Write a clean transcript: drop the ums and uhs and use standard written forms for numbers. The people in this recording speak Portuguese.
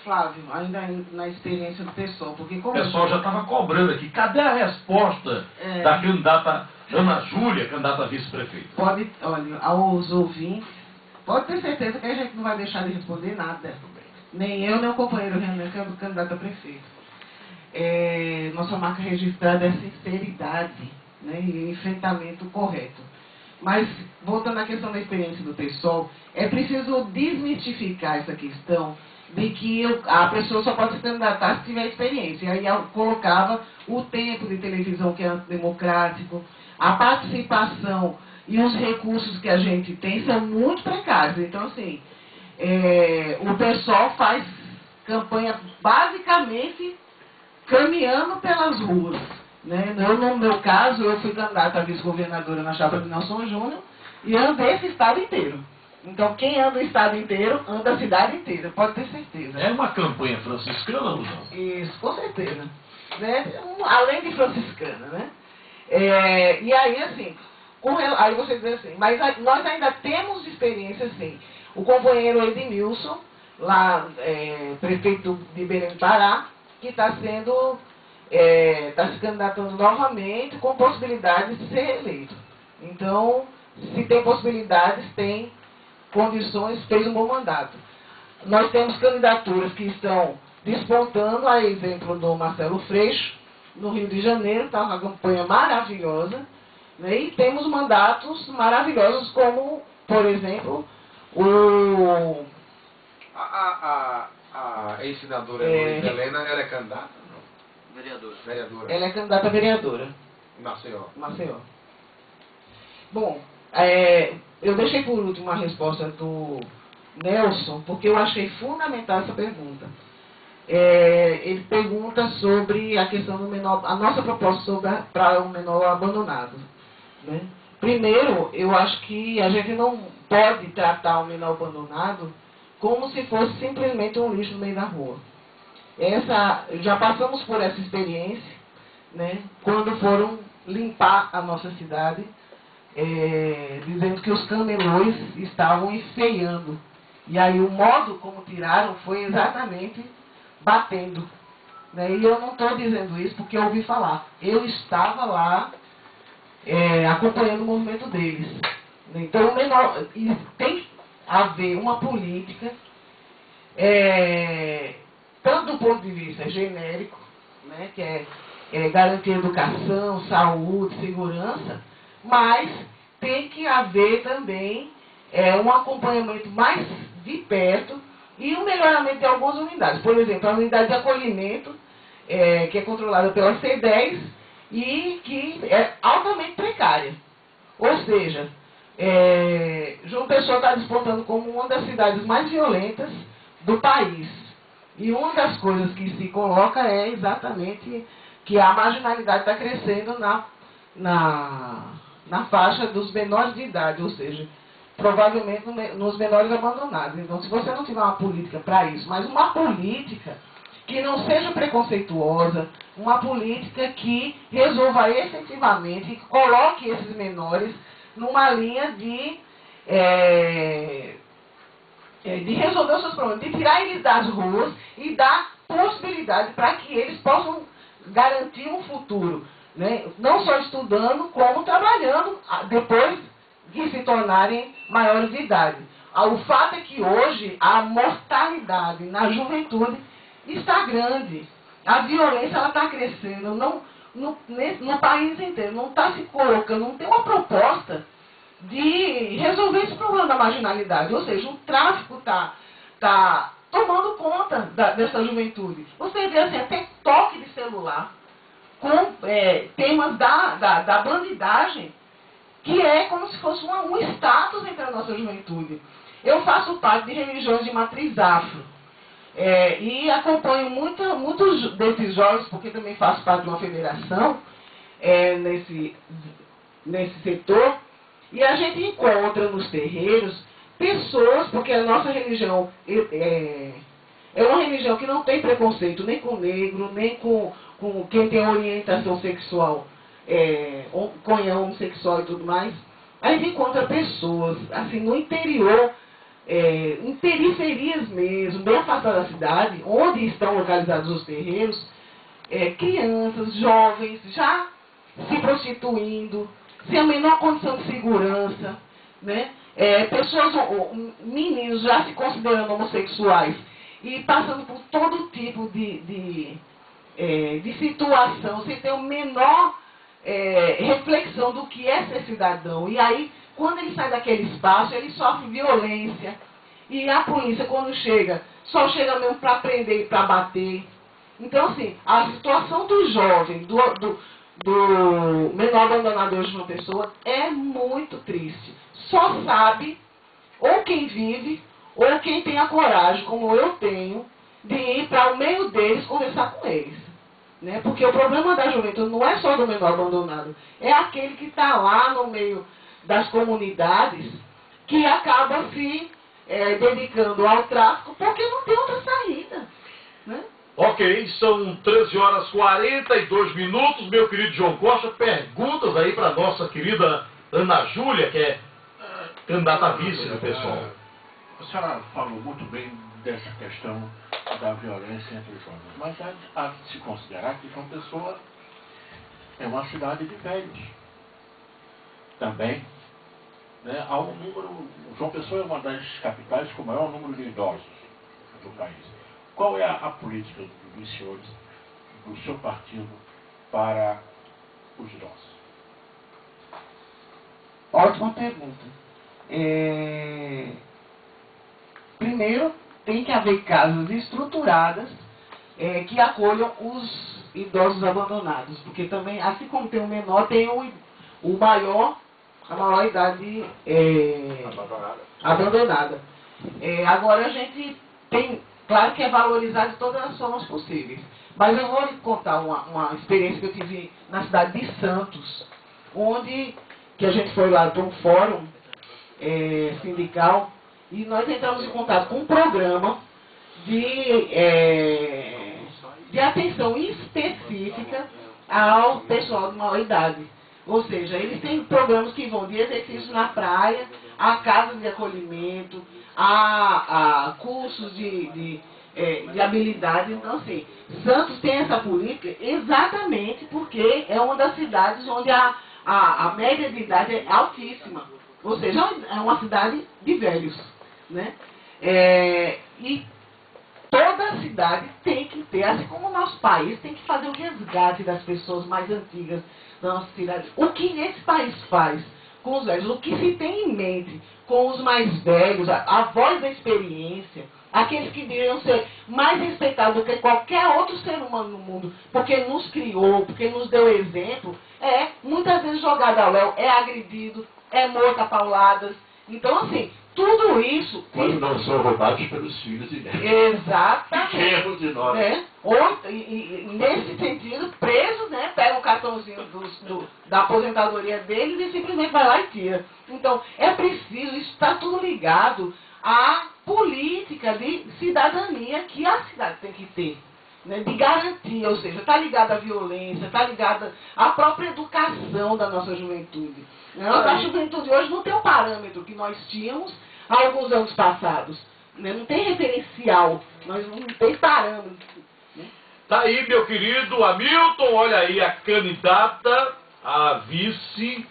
Flávio, ainda na experiência do pessoal, porque como... O pessoal já estava cobrando aqui. Cadê a resposta da candidata Ana Júlia, candidata a vice-prefeita? Pode, olha, aos ouvintes, pode ter certeza que a gente não vai deixar de responder nada. Nem eu, nem o companheiro Renan, que é o candidato a prefeito. Nossa marca registrada é sinceridade, né, e enfrentamento correto. Mas, voltando à questão da experiência do pessoal, é preciso desmistificar essa questão de que a pessoa só pode se candidatar se tiver experiência. Aí eu colocava o tempo de televisão, que é antidemocrático, a participação e os recursos que a gente tem são muito precários. Então, assim, o pessoal faz campanha basicamente caminhando pelas ruas. Né? No meu caso, eu fui candidata a vice-governadora na chapa de Nelson Júnior e andei esse estado inteiro. Então, quem anda o estado inteiro, anda a cidade inteira, pode ter certeza. É uma campanha franciscana ou não? Isso, com certeza. Né? Além de franciscana, né? E aí, assim, aí você diz assim, mas nós ainda temos experiência, assim. O companheiro Edmilson, lá, prefeito de Belém do Pará, que está se candidatando novamente com possibilidades de ser eleito. Então, se tem possibilidades, tem condições, fez um bom mandato. Nós temos candidaturas que estão despontando, a exemplo do Marcelo Freixo, no Rio de Janeiro, está uma campanha maravilhosa, né? E temos mandatos maravilhosos como, por exemplo, a ex-senadora Luiz Helena, ela é candidata? Não. Vereadora. Ela é candidata a vereadora. Maceió. Bom, eu deixei por último a resposta do Nelson, porque eu achei fundamental essa pergunta. Ele pergunta sobre a questão do menor, a nossa proposta para o menor abandonado. Né? Primeiro, eu acho que a gente não pode tratar o menor abandonado como se fosse simplesmente um lixo no meio da rua. Já passamos por essa experiência, né, quando foram limpar a nossa cidade, dizendo que os camelôs estavam enfeiando. E aí o modo como tiraram foi exatamente batendo. Né? E eu não estou dizendo isso porque eu ouvi falar. Eu estava lá acompanhando o movimento deles. Então, tem que haver uma política, tanto do ponto de vista genérico, né, que é garantir educação, saúde, segurança, mas tem que haver também um acompanhamento mais de perto e o melhoramento de algumas unidades. Por exemplo, a unidade de acolhimento, que é controlada pela C10 e que é altamente precária. Ou seja, João Pessoa está despontando como uma das cidades mais violentas do país. E uma das coisas que se coloca é exatamente que a marginalidade está crescendo na faixa dos menores de idade, ou seja, provavelmente nos menores abandonados. Então, se você não tiver uma política para isso, mas uma política que não seja preconceituosa, uma política que resolva efetivamente, que coloque esses menores numa linha de resolver os seus problemas, de tirar eles das ruas e dar possibilidade para que eles possam garantir um futuro, né? Não só estudando, como trabalhando depois de se tornarem maiores de idade. O fato é que hoje a mortalidade na juventude está grande. A violência está crescendo no país inteiro. Não está se colocando, não tem uma proposta de resolver esse problema da marginalidade. Ou seja, o tráfico está tomando conta dessa juventude. Você vê assim, até toque de celular com temas da bandidagem, que é como se fosse um status entre a nossa juventude. Eu faço parte de religiões de matriz afro. E acompanho muitos desses jovens, porque também faço parte de uma federação nesse setor, e a gente encontra nos terreiros pessoas, porque a nossa religião é uma religião que não tem preconceito nem com negro, nem com quem tem orientação sexual, com homossexual e tudo mais. A gente encontra pessoas, assim, no interior em periferias mesmo, bem afastadas da cidade, onde estão localizados os terreiros, crianças, jovens, já se prostituindo, sem a menor condição de segurança, né? Pessoas, meninos já se considerando homossexuais e passando por todo tipo de situação, sem ter a menor reflexão do que é ser cidadão. E aí, quando ele sai daquele espaço, ele sofre violência. E a polícia, quando chega, só chega mesmo para prender e para bater. Então, assim, a situação do jovem, do menor abandonado hoje de uma pessoa, é muito triste. Só sabe, ou quem vive, ou quem tem a coragem, como eu tenho, de ir para o meio deles conversar com eles. Né? Porque o problema da juventude não é só do menor abandonado, é aquele que está lá no meio das comunidades, que acaba se dedicando ao tráfico, porque não tem outra saída. Né? Ok, são 13 horas e 42 minutos, meu querido João Costa. Perguntas aí para nossa querida Ana Júlia, que é candidata a vice do pessoal. A senhora falou muito bem dessa questão da violência entre os jovens, mas há de se considerar que João Pessoa é uma cidade de velhos. Também, né, há um número. João Pessoa é uma das capitais com o maior número de idosos do país. Qual é a política dos senhores, do seu partido, para os idosos? Ótima pergunta. Primeiro, tem que haver casas estruturadas que acolham os idosos abandonados. Porque também, assim como tem o menor, tem a maior idade abandonada. Agora a gente tem, claro que é valorizar de todas as formas possíveis. Mas eu vou lhe contar uma experiência que eu tive na cidade de Santos, onde que a gente foi lá para um fórum sindical, e nós entramos em contato com um programa de atenção específica ao pessoal de maior idade. Ou seja, eles têm programas que vão de exercício na praia, a casas de acolhimento, a cursos de habilidade. Então, assim, Santos tem essa política exatamente porque é uma das cidades onde a média de idade é altíssima. Ou seja, é uma cidade de velhos. Né? E toda cidade tem que ter, assim como o nosso país, tem que fazer o resgate das pessoas mais antigas da nossa cidade. O que esse país faz com os velhos, o que se tem em mente com os mais velhos, a voz da experiência, aqueles que deveriam ser mais respeitados do que qualquer outro ser humano no mundo, porque nos criou, porque nos deu exemplo, muitas vezes jogado ao léu, agredido, morto a pauladas. Então, assim, tudo isso... Quando não são roubados pelos filhos e netos. Exatamente. Erro de nós. Né? Ou, nesse sentido, presos, né, pegam o cartãozinho da aposentadoria deles e simplesmente vai lá e tira. Então, é preciso, isso está tudo ligado à política de cidadania que a cidade tem que ter. Né, de garantia, ou seja, está ligado à violência, está ligado à própria educação da nossa juventude. A juventude hoje não tem o parâmetro que nós tínhamos há alguns anos passados. Né? Não tem referencial, nós não tem parâmetro. Né? Tá aí, meu querido Hamilton, olha aí a candidata a vice